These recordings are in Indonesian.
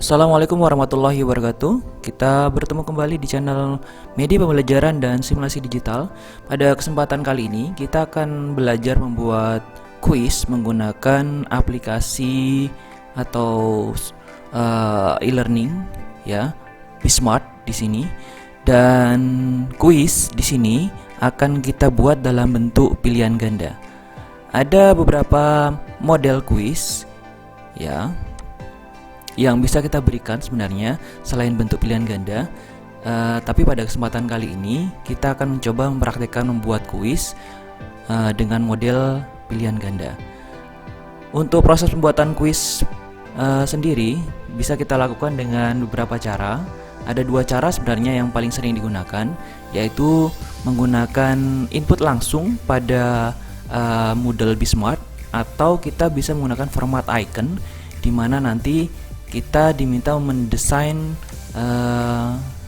Assalamualaikum warahmatullahi wabarakatuh. Kita bertemu kembali di channel Media Pembelajaran dan Simulasi Digital. Pada kesempatan kali ini kita akan belajar membuat kuis menggunakan aplikasi atau e-learning ya, Bismart di sini. Dan kuis di sini akan kita buat dalam bentuk pilihan ganda. Ada beberapa model kuis ya yang bisa kita berikan sebenarnya selain bentuk pilihan ganda, tapi pada kesempatan kali ini kita akan mencoba mempraktikkan membuat kuis dengan model pilihan ganda. Untuk proses pembuatan kuis sendiri bisa kita lakukan dengan beberapa cara. Ada dua cara sebenarnya yang paling sering digunakan, yaitu menggunakan input langsung pada Moodle Bismart, atau kita bisa menggunakan format icon di mana nanti kita diminta mendesain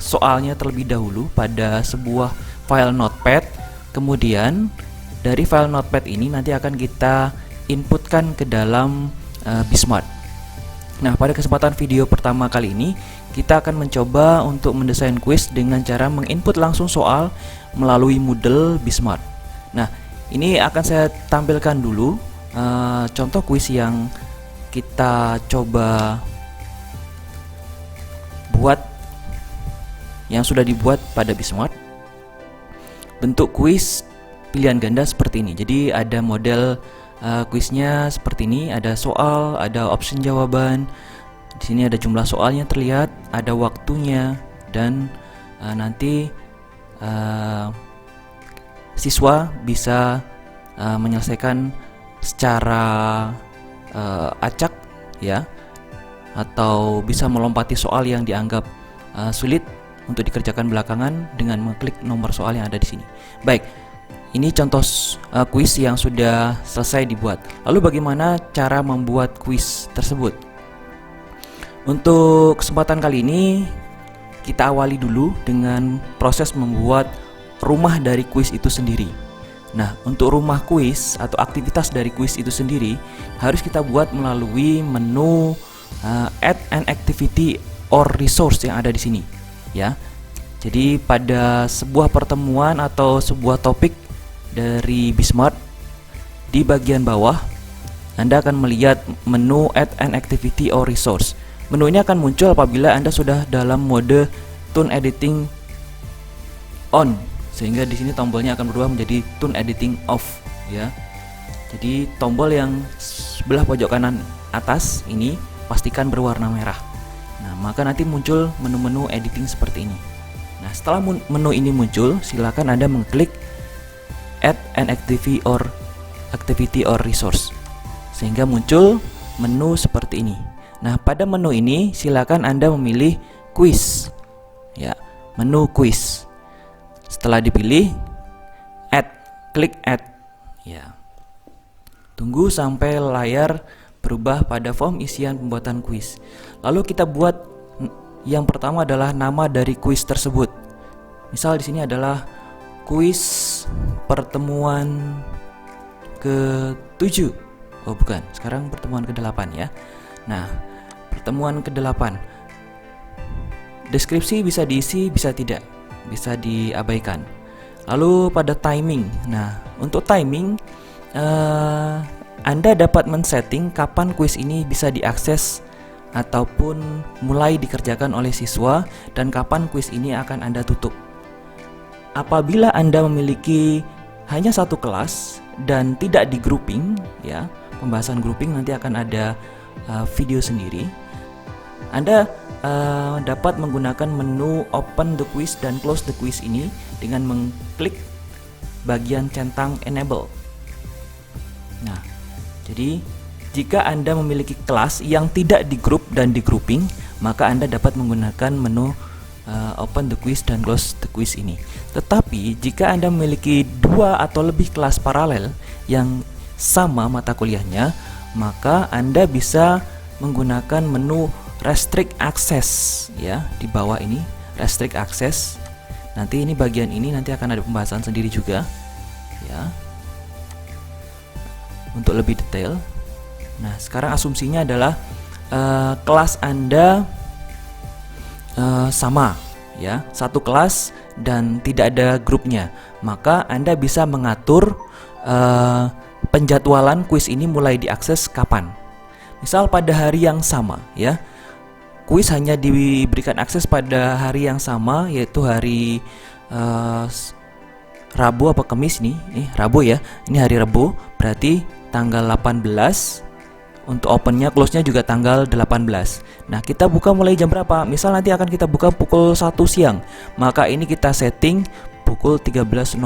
soalnya terlebih dahulu pada sebuah file notepad. Kemudian dari file notepad ini nanti akan kita inputkan ke dalam Bismart. Nah, pada kesempatan video pertama kali ini kita akan mencoba untuk mendesain kuis dengan cara menginput langsung soal melalui Moodle Bismart. Nah, ini akan saya tampilkan dulu contoh kuis yang kita coba buat, yang sudah dibuat pada Bismart. Bentuk kuis pilihan ganda seperti ini. Jadi ada model kuisnya seperti ini, ada soal, ada option jawaban. Di sini ada jumlah soalnya terlihat, ada waktunya, dan nanti siswa bisa menyelesaikan secara acak ya, atau bisa melompati soal yang dianggap sulit untuk dikerjakan belakangan dengan mengklik nomor soal yang ada di sini. Baik, ini contoh kuis yang sudah selesai dibuat. Lalu bagaimana cara membuat kuis tersebut? Untuk kesempatan kali ini kita awali dulu dengan proses membuat rumah dari kuis itu sendiri. Nah, untuk rumah kuis atau aktivitas dari kuis itu sendiri harus kita buat melalui menu add an activity or resource yang ada di sini ya. Jadi pada sebuah pertemuan atau sebuah topik dari Bismart, di bagian bawah Anda akan melihat menu add an activity or resource. Menu ini akan muncul apabila Anda sudah dalam mode tone editing on, sehingga di sini tombolnya akan berubah menjadi tone editing off ya. Jadi tombol yang sebelah pojok kanan atas ini pastikan berwarna merah. Nah, maka nanti muncul menu-menu editing seperti ini. Nah, setelah menu ini muncul, silakan Anda mengklik add an activity or resource, sehingga muncul menu seperti ini. Nah, pada menu ini silakan Anda memilih quiz ya, menu quiz. Setelah dipilih klik add ya. Tunggu sampai layar berubah pada form isian pembuatan kuis. Lalu kita buat yang pertama adalah nama dari kuis tersebut. Misal di sini adalah kuis pertemuan ke-7. Oh, bukan. Sekarang pertemuan ke-8 ya. Nah, pertemuan ke-8. Deskripsi bisa diisi, bisa tidak. Bisa diabaikan. Lalu pada timing. Nah, untuk timing Anda dapat men-setting kapan kuis ini bisa diakses ataupun mulai dikerjakan oleh siswa dan kapan kuis ini akan Anda tutup. Apabila Anda memiliki hanya satu kelas dan tidak di grouping ya, pembahasan grouping nanti akan ada video sendiri. Anda dapat menggunakan menu open the quiz dan close the quiz ini dengan mengklik bagian centang enable. Nah, jadi jika Anda memiliki kelas yang tidak di group dan di grouping, maka Anda dapat menggunakan menu open the quiz dan close the quiz ini. Tetapi jika Anda memiliki dua atau lebih kelas paralel yang sama mata kuliahnya, maka Anda bisa menggunakan menu restrict access ya, di bawah ini restrict access. Nanti ini bagian ini nanti akan ada pembahasan sendiri juga ya, untuk lebih detail. Nah, sekarang asumsinya adalah kelas Anda sama ya, satu kelas dan tidak ada grupnya, maka Anda bisa mengatur penjadwalan kuis ini mulai diakses kapan. Misal pada hari yang sama ya, kuis hanya diberikan akses pada hari yang sama, yaitu hari Rabu apa Kamis nih? Rabu ya. Ini hari Rabu, berarti tanggal 18. Untuk opennya, close-nya juga tanggal 18. Nah, kita buka mulai jam berapa? Misal nanti akan kita buka pukul 1 siang. Maka ini kita setting pukul 13.00.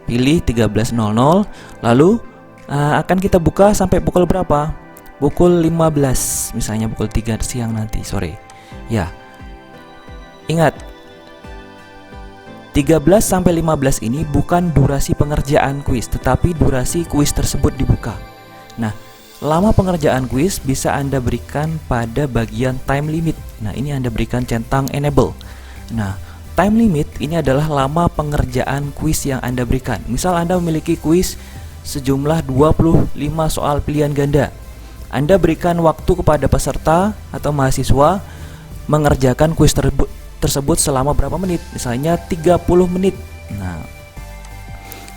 Pilih 13.00. Lalu akan kita buka sampai pukul berapa? Pukul 15. Misalnya pukul 3 siang nanti sore. Ya. Ingat, 13 sampai 15 ini bukan durasi pengerjaan kuis, tetapi durasi kuis tersebut dibuka. Nah, lama pengerjaan kuis bisa Anda berikan pada bagian time limit. Nah, ini Anda berikan centang enable. Nah, time limit ini adalah lama pengerjaan kuis yang Anda berikan. Misal Anda memiliki kuis sejumlah 25 soal pilihan ganda. Anda berikan waktu kepada peserta atau mahasiswa mengerjakan kuis tersebut selama berapa menit, misalnya 30 menit. Nah,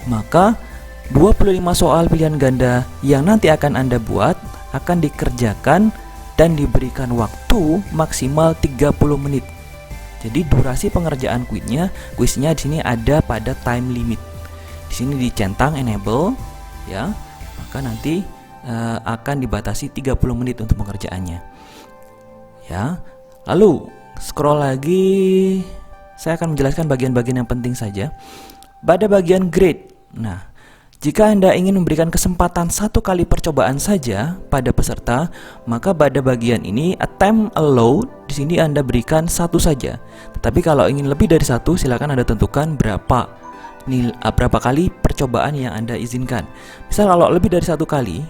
maka 25 soal pilihan ganda yang nanti akan Anda buat akan dikerjakan dan diberikan waktu maksimal 30 menit. Jadi durasi pengerjaan kuisnya di sini ada pada time limit. Di sini dicentang enable ya. Maka nanti akan dibatasi 30 menit untuk pengerjaannya. Ya. Lalu scroll lagi, saya akan menjelaskan bagian-bagian yang penting saja. Pada bagian grade. Nah, jika Anda ingin memberikan kesempatan 1 kali percobaan saja pada peserta, maka pada bagian ini attempt allowed, di sini Anda berikan 1 saja. Tetapi kalau ingin lebih dari 1, silakan Anda tentukan berapa kali percobaan yang Anda izinkan. Misal kalau lebih dari 1 kali,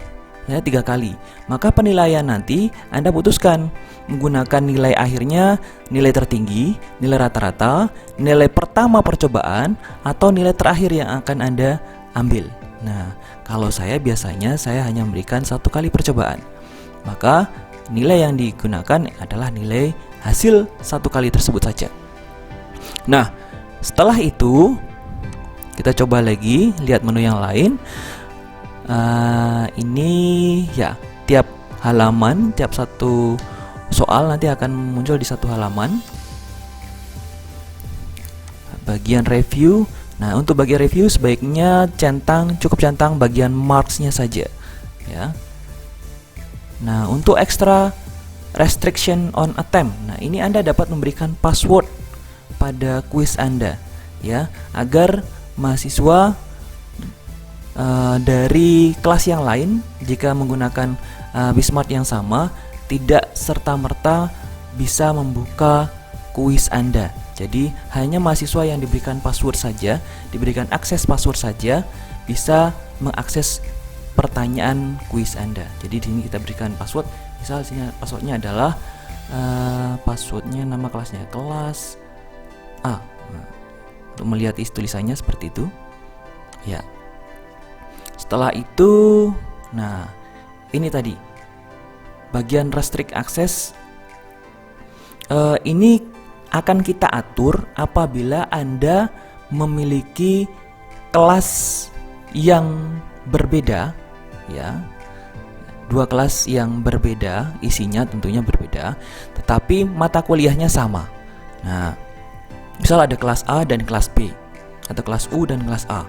ya 3 kali, maka penilaian nanti Anda putuskan menggunakan nilai akhirnya, nilai tertinggi, nilai rata-rata, nilai pertama percobaan, atau nilai terakhir yang akan Anda ambil. Nah, kalau saya biasanya saya hanya memberikan 1 kali percobaan, maka nilai yang digunakan adalah nilai hasil 1 kali tersebut saja. Nah, setelah itu kita coba lagi lihat menu yang lain. Ini ya, tiap halaman, tiap satu soal nanti akan muncul di satu halaman. Bagian review. Nah, untuk bagian review sebaiknya cukup centang bagian marksnya saja ya. Nah, untuk extra restriction on attempt, nah ini Anda dapat memberikan password pada kuis Anda ya, agar mahasiswa dari kelas yang lain jika menggunakan Bismart yang sama tidak serta-merta bisa membuka kuis Anda. Jadi hanya mahasiswa yang diberikan password saja, diberikan akses password saja, bisa mengakses pertanyaan kuis Anda. Jadi di sini kita berikan password. Misal sini passwordnya adalah passwordnya nama kelasnya kelas A. Nah, untuk melihat isi tulisannya seperti itu. Ya. Setelah itu, nah ini tadi bagian restrict access. Ini akan kita atur apabila Anda memiliki kelas yang berbeda ya, 2 kelas yang berbeda, isinya tentunya berbeda, tetapi mata kuliahnya sama. Nah, misal ada kelas A dan kelas B, atau kelas U dan kelas A,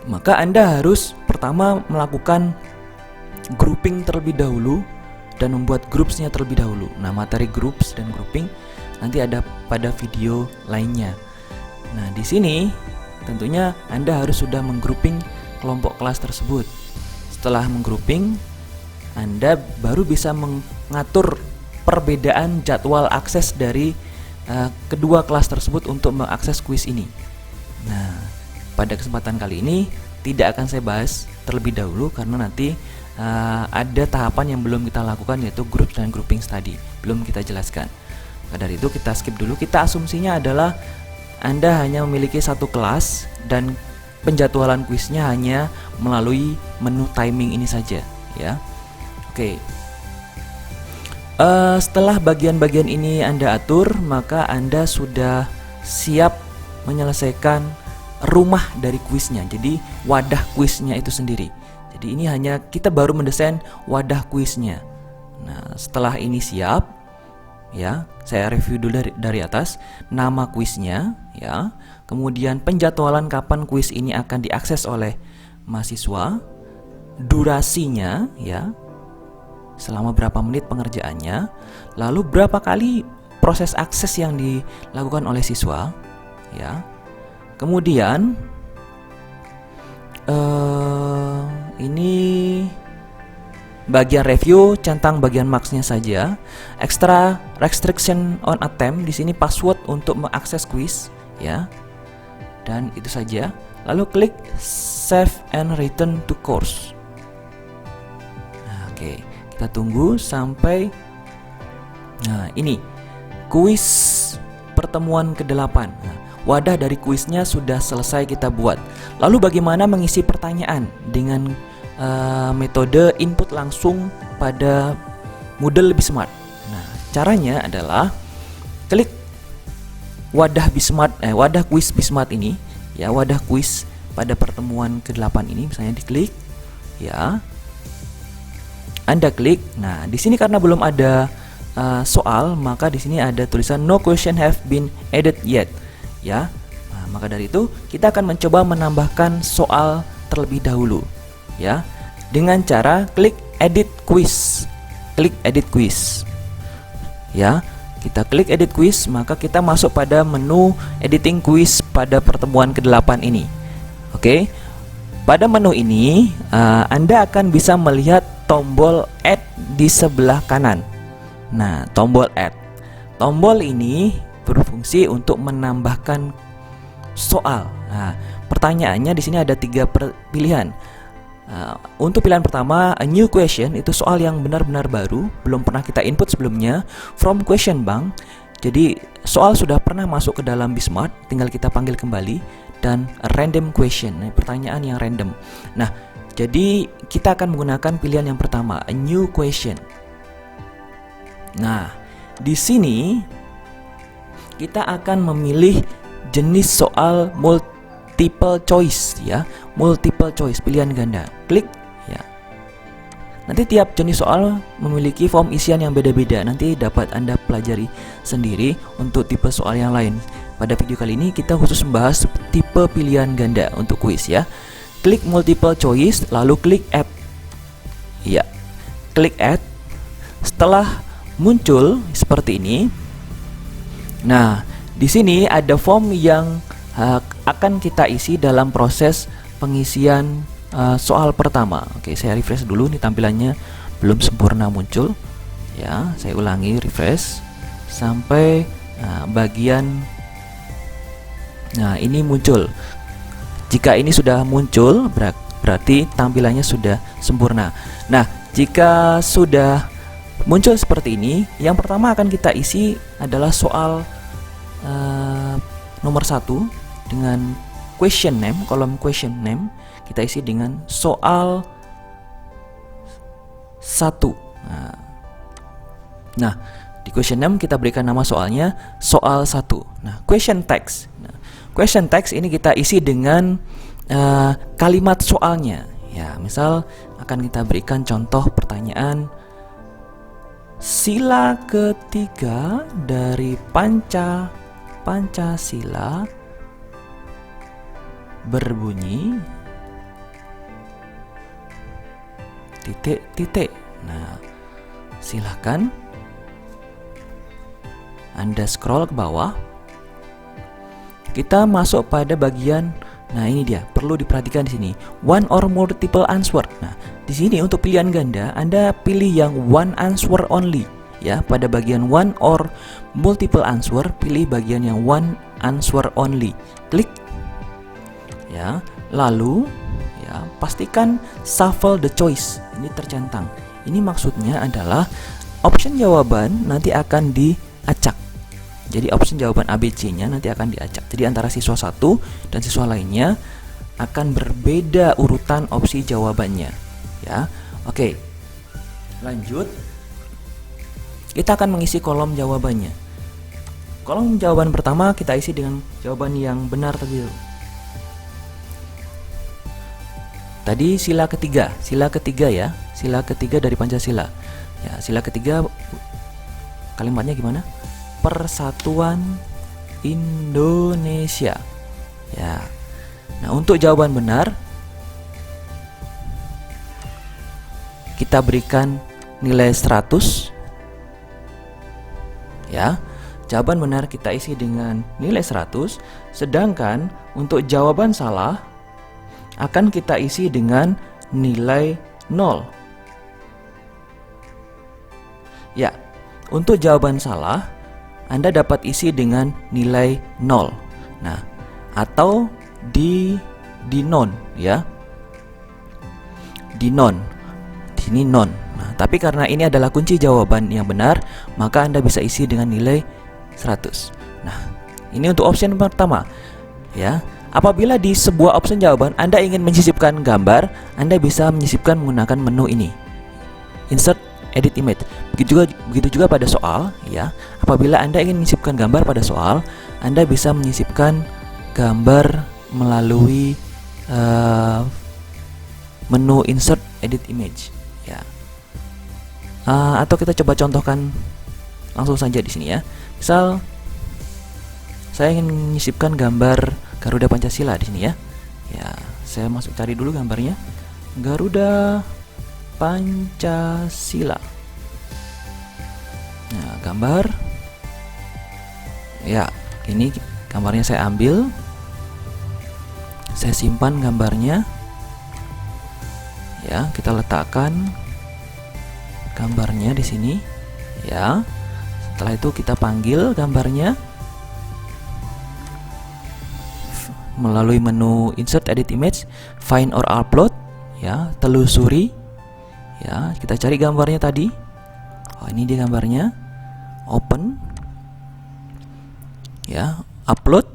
maka Anda harus pertama melakukan grouping terlebih dahulu dan membuat groupsnya terlebih dahulu. Nah, materi groups dan grouping nanti ada pada video lainnya. Nah, di sini tentunya Anda harus sudah menggrouping kelompok kelas tersebut. Setelah menggrouping, Anda baru bisa mengatur perbedaan jadwal akses dari kedua kelas tersebut untuk mengakses kuis ini. Nah, pada kesempatan kali ini tidak akan saya bahas terlebih dahulu karena nanti ada tahapan yang belum kita lakukan, yaitu group dan grouping tadi belum kita jelaskan. Maka dari itu kita skip dulu. Kita asumsinya adalah Anda hanya memiliki 1 kelas dan penjadwalan kuisnya hanya melalui menu timing ini saja ya. Oke. Setelah bagian-bagian ini Anda atur, maka Anda sudah siap menyelesaikan rumah dari kuisnya. Jadi wadah kuisnya itu sendiri. Jadi ini hanya kita baru mendesain wadah kuisnya. Nah, setelah ini siap, ya, saya review dulu dari atas. Nama kuisnya, ya. Kemudian penjadwalan kapan kuis ini akan diakses oleh mahasiswa, durasinya, ya. Selama berapa menit pengerjaannya, lalu berapa kali proses akses yang dilakukan oleh siswa, ya. Kemudian ini bagian review, centang bagian marksnya saja. Extra restriction on attempt, di sini password untuk mengakses kuis, ya. Dan itu saja. Lalu klik save and return to course. Nah, oke. Kita tunggu sampai, nah ini kuis pertemuan ke-8. Nah, wadah dari kuisnya sudah selesai kita buat. Lalu bagaimana mengisi pertanyaan dengan metode input langsung pada Moodle Bismart. Nah, caranya adalah klik wadah Bismart, wadah kuis Bismart ini, ya, wadah kuis pada pertemuan ke-8 ini, misalnya diklik, ya. Anda klik. Nah, di sini karena belum ada soal, maka di sini ada tulisan no question have been added yet, ya. Nah, maka dari itu kita akan mencoba menambahkan soal terlebih dahulu, ya, dengan cara klik edit quiz. Klik edit quiz, ya. Kita klik edit quiz, maka kita masuk pada menu editing quiz pada pertemuan ke-8 ini. Oke. Pada menu ini Anda akan bisa melihat tombol add di sebelah kanan. Nah, tombol add. Tombol ini berfungsi untuk menambahkan soal. Nah, pertanyaannya di sini ada 3 pilihan. Untuk pilihan pertama, a new question, itu soal yang benar-benar baru, belum pernah kita input sebelumnya. From question bank, jadi soal sudah pernah masuk ke dalam Bismart, tinggal kita panggil kembali. Dan random question, pertanyaan yang random. Nah, jadi kita akan menggunakan pilihan yang pertama, a new question. Nah, di sini kita akan memilih jenis soal multiple choice, ya, multiple choice, pilihan ganda. Klik, ya. Nanti tiap jenis soal memiliki form isian yang beda-beda. Nanti dapat Anda pelajari sendiri untuk tipe soal yang lain. Pada video kali ini kita khusus membahas tipe pilihan ganda untuk kuis, ya. Klik multiple choice, lalu klik add. Ya, klik add. Setelah muncul seperti ini, nah, di sini ada form yang akan kita isi dalam proses pengisian soal pertama. Oke, saya refresh dulu. Ini tampilannya belum sempurna muncul. Ya, saya ulangi, refresh sampai bagian. Nah, ini muncul. Jika ini sudah muncul, berarti tampilannya sudah sempurna. Nah, jika sudah muncul seperti ini, yang pertama akan kita isi adalah soal nomor 1 dengan question name, kolom question name. Kita isi dengan soal 1. Nah, di question name kita berikan nama soalnya soal 1. Nah, question text. Nah, question text ini kita isi dengan kalimat soalnya. Ya, misal akan kita berikan contoh pertanyaan. Sila ketiga dari Pancasila berbunyi titik. Nah, silahkan Anda scroll ke bawah. Kita masuk pada bagian, nah ini dia, perlu diperhatikan di sini, one or multiple answer. Nah, di sini untuk pilihan ganda Anda pilih yang one answer only, ya. Pada bagian one or multiple answer, pilih bagian yang one answer only. Klik, ya. Lalu, ya, pastikan shuffle the choice. Ini tercentang. Ini maksudnya adalah option jawaban nanti akan diacak. Jadi option jawaban ABC-nya nanti akan diacak. Jadi antara siswa satu dan siswa lainnya akan berbeda urutan opsi jawabannya, ya. Oke. Lanjut. kita akan mengisi kolom jawabannya. Kolom jawaban pertama kita isi dengan jawaban yang benar tadi. Tadi sila ketiga ya, sila ketiga dari Pancasila. Ya, sila ketiga kalimatnya gimana? Persatuan Indonesia. Ya. Nah, untuk jawaban benar kita berikan nilai 100. Ya. Jawaban benar kita isi dengan nilai 100, sedangkan untuk jawaban salah akan kita isi dengan nilai 0. Ya, untuk jawaban salah Anda dapat isi dengan nilai 0. Nah, atau di non ya. Di non. Ini non. Nah, tapi karena ini adalah kunci jawaban yang benar, maka Anda bisa isi dengan nilai 100. Nah, ini untuk option pertama ya. Apabila di sebuah option jawaban Anda ingin menyisipkan gambar, Anda bisa menyisipkan menggunakan menu ini, insert edit image. Begitu juga pada soal ya. Apabila Anda ingin menyisipkan gambar pada soal, Anda bisa menyisipkan gambar melalui menu insert edit image ya. Atau kita coba contohkan langsung saja di sini ya. Misal saya ingin menyisipkan gambar Garuda Pancasila di sini ya. Ya, saya masuk cari dulu gambarnya. Garuda Pancasila. Nah, gambar. Ya, ini gambarnya saya ambil. Saya simpan gambarnya. Ya, kita letakkan gambarnya di sini. Ya. Setelah itu kita panggil gambarnya melalui menu insert edit image, find or upload ya, telusuri ya, kita cari gambarnya tadi. Oh, ini dia gambarnya. Open ya, upload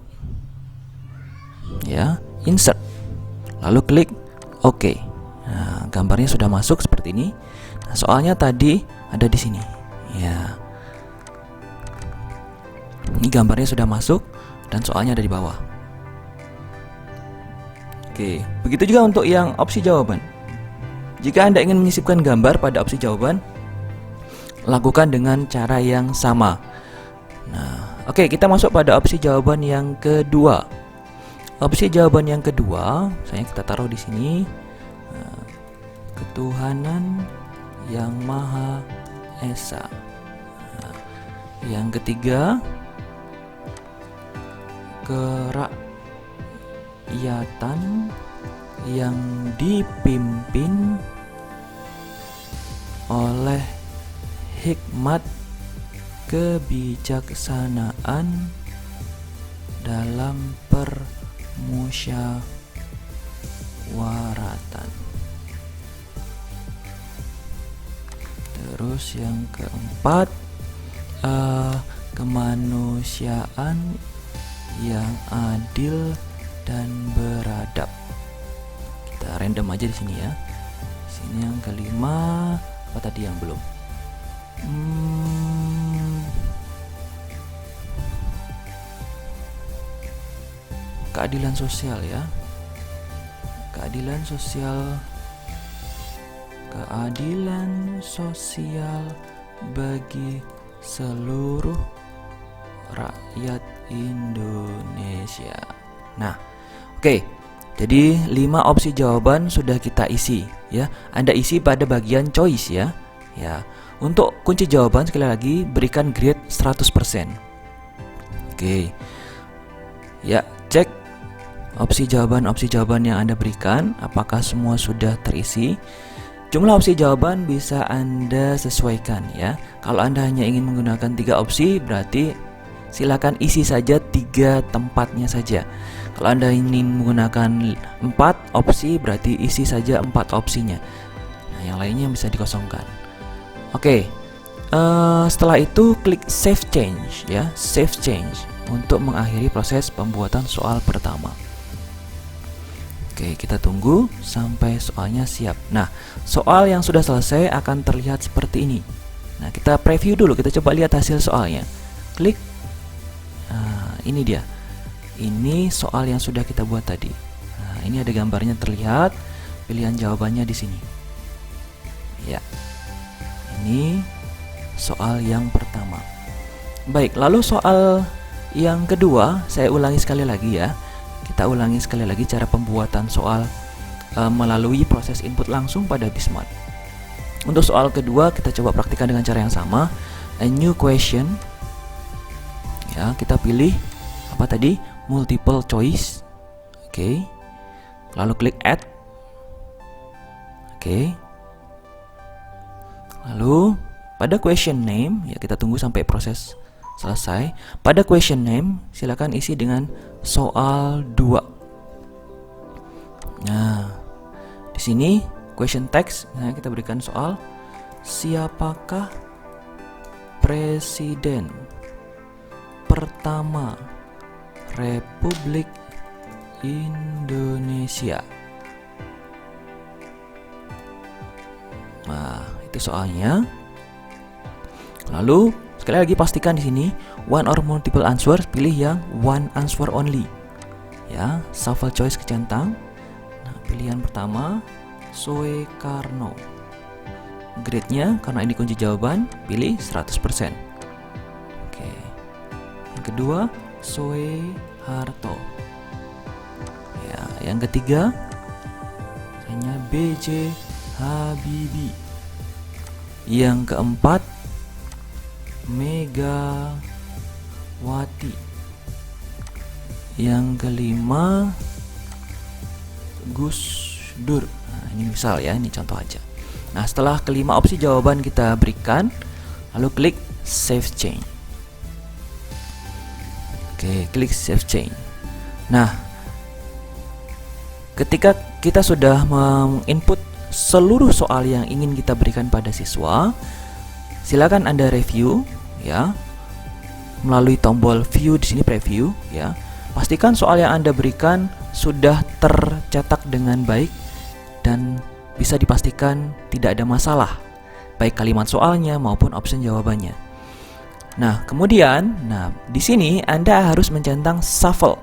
ya, insert. Lalu klik OK. Nah, gambarnya sudah masuk seperti ini. Nah, soalnya tadi ada di sini. Ya. Ini gambarnya sudah masuk dan soalnya ada di bawah. Oke, begitu juga untuk yang opsi jawaban. Jika Anda ingin menyisipkan gambar pada opsi jawaban, lakukan dengan cara yang sama. Nah, oke, kita masuk pada opsi jawaban yang kedua. Opsi jawaban yang kedua, saya kita taruh di sini. Ketuhanan yang Maha Esa. Nah, yang ketiga, kerakyatan yang dipimpin oleh hikmat kebijaksanaan dalam permusyawaratan. Terus yang keempat, kemanusiaan yang adil dan beradab. Kita random aja di sini ya. Sini yang kelima, apa tadi yang belum? Keadilan sosial ya. Keadilan sosial. Keadilan sosial bagi seluruh rakyat Indonesia. Nah, oke. Jadi 5 opsi jawaban sudah kita isi ya. Anda isi pada bagian choice ya. Ya. Untuk kunci jawaban sekali lagi berikan grade 100%. Oke. Ya, cek opsi jawaban yang Anda berikan apakah semua sudah terisi. Jumlah opsi jawaban bisa Anda sesuaikan ya. Kalau Anda hanya ingin menggunakan 3 opsi, berarti silakan isi saja 3 tempatnya saja. Kalau Anda ingin menggunakan 4 opsi, berarti isi saja 4 opsinya. Nah, yang lainnya bisa dikosongkan. Oke. Setelah itu klik save change ya, save change untuk mengakhiri proses pembuatan soal pertama. Oke, kita tunggu sampai soalnya siap. Nah, soal yang sudah selesai akan terlihat seperti ini. Nah, kita preview dulu, kita coba lihat hasil soalnya. Klik. Nah, ini dia. Ini soal yang sudah kita buat tadi. Nah, ini ada gambarnya terlihat. Pilihan jawabannya di sini. Ya. Ini soal yang pertama. Baik, lalu soal yang kedua, saya ulangi sekali lagi ya. Kita ulangi sekali lagi cara pembuatan soal melalui proses input langsung pada Bismart. Untuk soal kedua, kita coba praktikkan dengan cara yang sama. A new question. Ya, kita pilih apa tadi? Multiple choice. Oke. Lalu klik add. Oke. Lalu pada question name, ya kita tunggu sampai proses selesai. Pada question name, silakan isi dengan soal 2. Nah, di sini question text, nah kita berikan soal siapakah presiden pertama Republik Indonesia? Nah, itu soalnya. Lalu sekali lagi pastikan di sini one or multiple answer, pilih yang one answer only. Ya, shuffle choice kecentang. Nah, pilihan pertama Soekarno. Grade-nya karena ini kunci jawaban, pilih 100%. Oke. Yang kedua Soeharto. Ya, yang ketiga hanya B.J. Habibie. Yang keempat Megawati. Yang kelima Gus Dur. Nah, ini misal ya, ini contoh aja. Nah, setelah kelima opsi jawaban kita berikan, lalu klik save change. Oke, klik save change. Nah, ketika kita sudah menginput seluruh soal yang ingin kita berikan pada siswa, silakan Anda review ya melalui tombol view di sini, preview ya. Pastikan soal yang Anda berikan sudah tercetak dengan baik dan bisa dipastikan tidak ada masalah baik kalimat soalnya maupun option jawabannya. Nah, kemudian di sini Anda harus mencentang shuffle.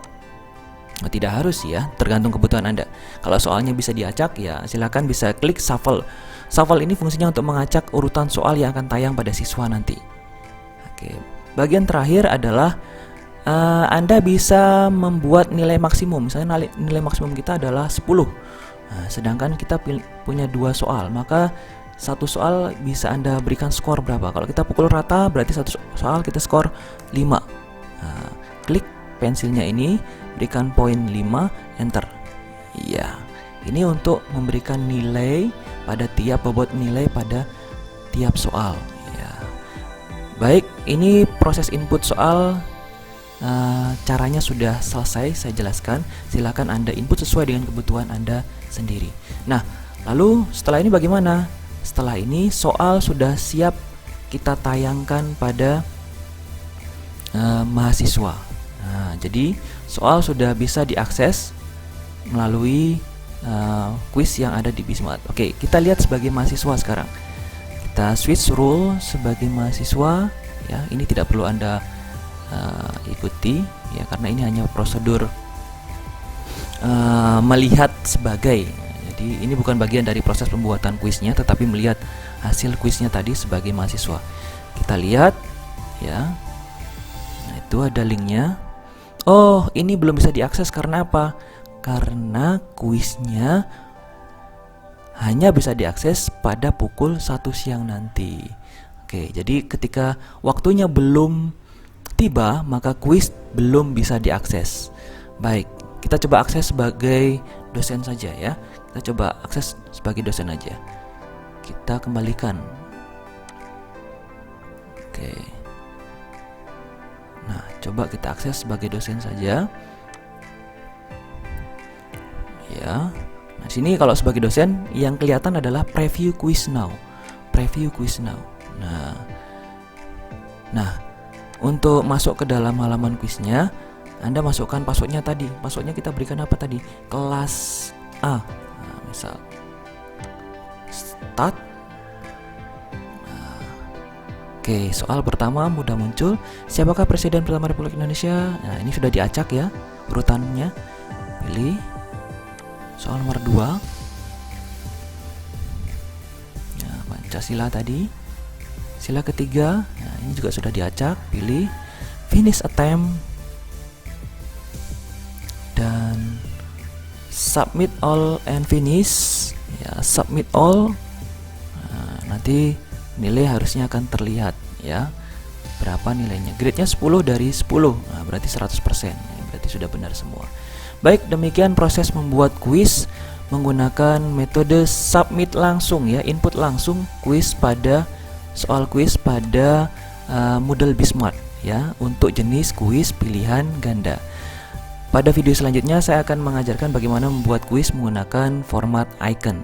Tidak harus ya, tergantung kebutuhan Anda. Kalau soalnya bisa diacak ya silakan bisa klik shuffle. Shuffle ini fungsinya untuk mengacak urutan soal yang akan tayang pada siswa nanti. Oke, bagian terakhir adalah Anda bisa membuat nilai maksimum. Misalnya nilai maksimum kita adalah 10. Nah, sedangkan kita punya 2 soal, maka satu soal bisa Anda berikan skor berapa. Kalau kita pukul rata berarti satu soal kita skor 5. Nah, klik pensilnya ini, berikan poin 5, enter. Iya, ini untuk memberikan nilai pada tiap bobot nilai pada tiap soal ya. Baik, ini proses input soal. Caranya sudah selesai saya jelaskan. Silakan Anda input sesuai dengan kebutuhan Anda sendiri. Nah, lalu setelah ini bagaimana? Setelah ini soal sudah siap kita tayangkan pada mahasiswa. Nah, jadi soal sudah bisa diakses melalui quiz yang ada di Bismart. Oke, kita lihat sebagai mahasiswa sekarang. Kita switch role sebagai mahasiswa ya. Ini tidak perlu Anda ikuti ya, karena ini hanya prosedur melihat sebagai. Jadi ini bukan bagian dari proses pembuatan kuisnya, tetapi melihat hasil kuisnya tadi sebagai mahasiswa. Kita lihat ya. Nah, itu ada linknya. Oh, ini belum bisa diakses karena apa? Karena kuisnya hanya bisa diakses pada pukul 1 siang nanti. Oke, jadi ketika waktunya belum tiba, maka kuis belum bisa diakses. Baik, kita coba akses sebagai dosen saja ya. Kita coba akses sebagai dosen aja. Kita kembalikan. Oke. Nah, coba kita akses sebagai dosen saja. Ya. Nah, sini kalau sebagai dosen yang kelihatan adalah preview quiz now. Preview quiz now. Nah, untuk masuk ke dalam halaman kuisnya, Anda masukkan passwordnya tadi. Passwordnya kita berikan apa tadi? Kelas A. Nah, misal start. Nah, Oke, soal pertama mudah muncul. Siapakah Presiden pertama Republik Indonesia? Nah, ini sudah diacak ya urutannya. Pilih. Soal nomor 2. Nah, Pancasila tadi. Sila ketiga. Nah, ini juga sudah diacak. Pilih. Finish attempt. Dan submit all and finish. Ya, submit all. Nah, nanti nilai harusnya akan terlihat ya, berapa nilainya. Grade-nya 10 dari 10. Nah, berarti 100%. Berarti sudah benar semua. Baik, demikian proses membuat kuis menggunakan metode submit langsung ya, input langsung soal kuis pada Moodle Bismart ya, untuk jenis kuis pilihan ganda. Pada video selanjutnya saya akan mengajarkan bagaimana membuat kuis menggunakan format icon.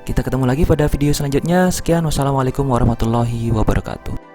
Kita ketemu lagi pada video selanjutnya. Sekian, wassalamualaikum warahmatullahi wabarakatuh.